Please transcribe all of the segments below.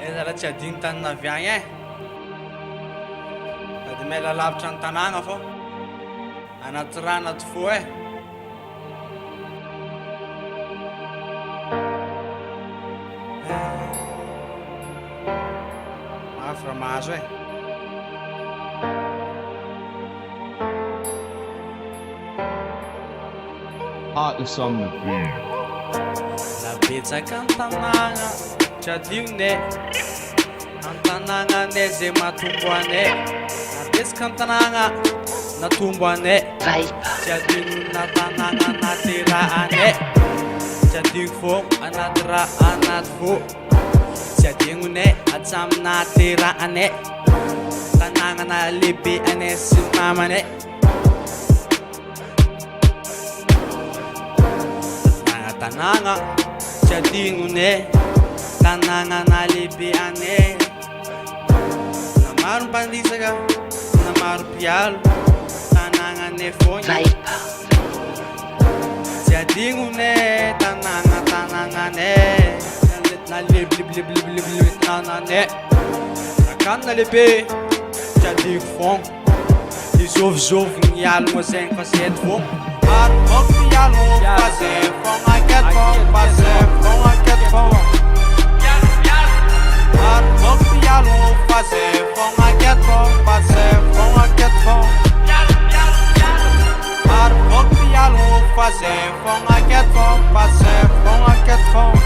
Zala tsy adino tany naviagny e. Sady mila lavitra ny tanàna fô. Anaty rà anaty fo e. Mafy raha mahazo e. Artists on the beat. Labetsaka ny tanàna tsy adionay. An-tanàna anay zay mahatombo anay. Labetsaka ny tanàna natombo anay. Tsy adino na tanàna anaty raha anay. Tsy adino fô anaty raha anaty fô. Tsy adinonay atsaminaty raha anay. Tanàna na lehibe anay sy mamanay. Tanàna tsy adinonay. Tanàna na lehibe anay. Na maro mpandisaka na maro mpialo. Tanàna anay foana. Tsy adinonay tanàna anay. Na lehibe tanànanay. Nakano na lehibe tsy adino foana. Izôvizôvy ny alogna zegny fa sy eto foana. Maro môko mialogna fa zay foana aketo foana. Fa zay foana aketo foana. Maro môko mialogna fa zay foana aketo foana. Fa zay foana aketo foana. Maro môko mialogna fa zay foana aketo foana. Fa zay foana aketo foana.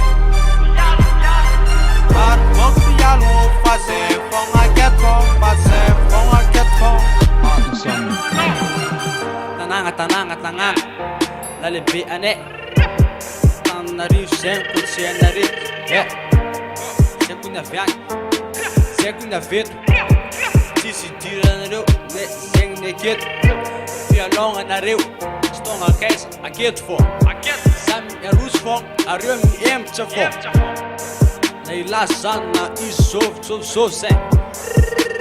Maro môko mialogna fa zay foana aketo foana. Fa zay foana aketo foana. Artists on the beat. Tanàna na lehibe anay. Tananarivo zegny kolontsainareo. Zay koa niaviagny, zay koa niaveto. Tsisy idiranareo ne zegny ny aketo. Fialôgnanareo tsy tonga akaiza aketo fô. Samy miarosy fô areo miembotra fô. Na ilazy zany na izy zôvizôvy zegny.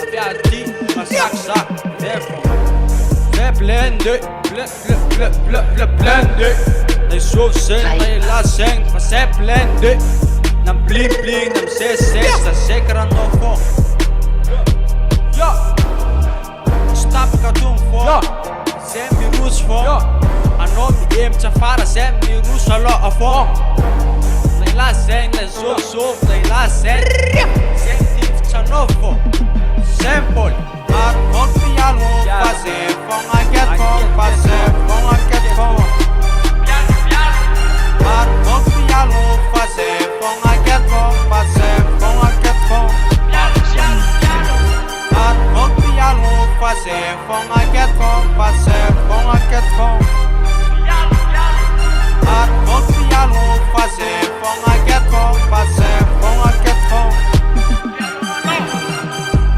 Avy aty masakosako zay fô. Zay plein de na isôvy zegny na ilazy zegny fa zay plein de. Na bling na misesisa zay karahanao fô. Tsy tapaka tombo fô. Zay miroso fô. Anao miembotra afara zay miroso aloha fô. Na ilazy zegny na zôvizôvy na ilazy zegny. Zay tivitranao fô. Simple. Maro môko mialogna fa zay foana aketo foana. Fa zay foana aketo foana. Maro môko mialogna fa zay foana aketo foana. Fa zay foana aketo foana. Maro môko mialogna fa zay foana aketo foana. Fa zay foana aketo foana. Maro môko mialogna fa zay foana aketo foana. Fa zay foana aketo foana.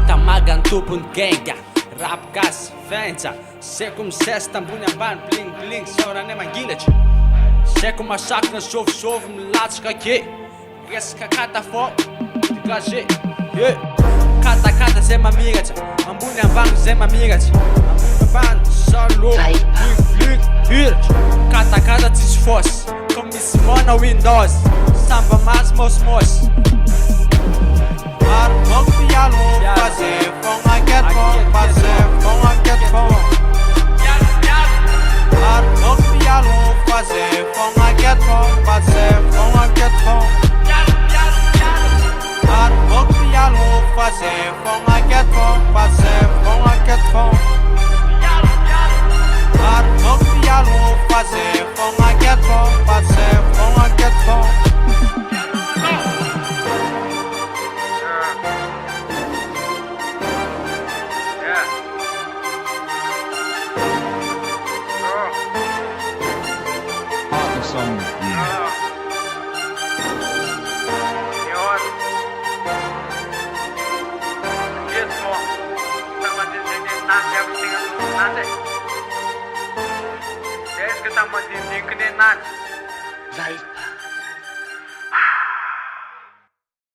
Tamagan tompony genga, rap gasy venja. Seko misesy tambony ambany bling saoranay mangilatry. Seko masako na zôvizôvy milatsaka ake. Resaka kata fô dégagé. Katakata zay mamiratra, ambony ambany zay mamiratra. Ambony ambany salo bling hiratra. Katakata tsisy fôsy comme misy mona Windows. Samba masy mosmos. Maro môko mialogna fa zay foana aketo foana. Fa zay foana aketo foana. Maro môko mialogna fa zay foana aketo foana. Fa zay foana aketo foana. Maro môko mialogna fa zay foana aketo foana. Fa zay foana aketo foana. Maro môko mialogna fa zay foana aketo foana. Fa zay foana aketo foana. Artists on the beat. Desde que estamos de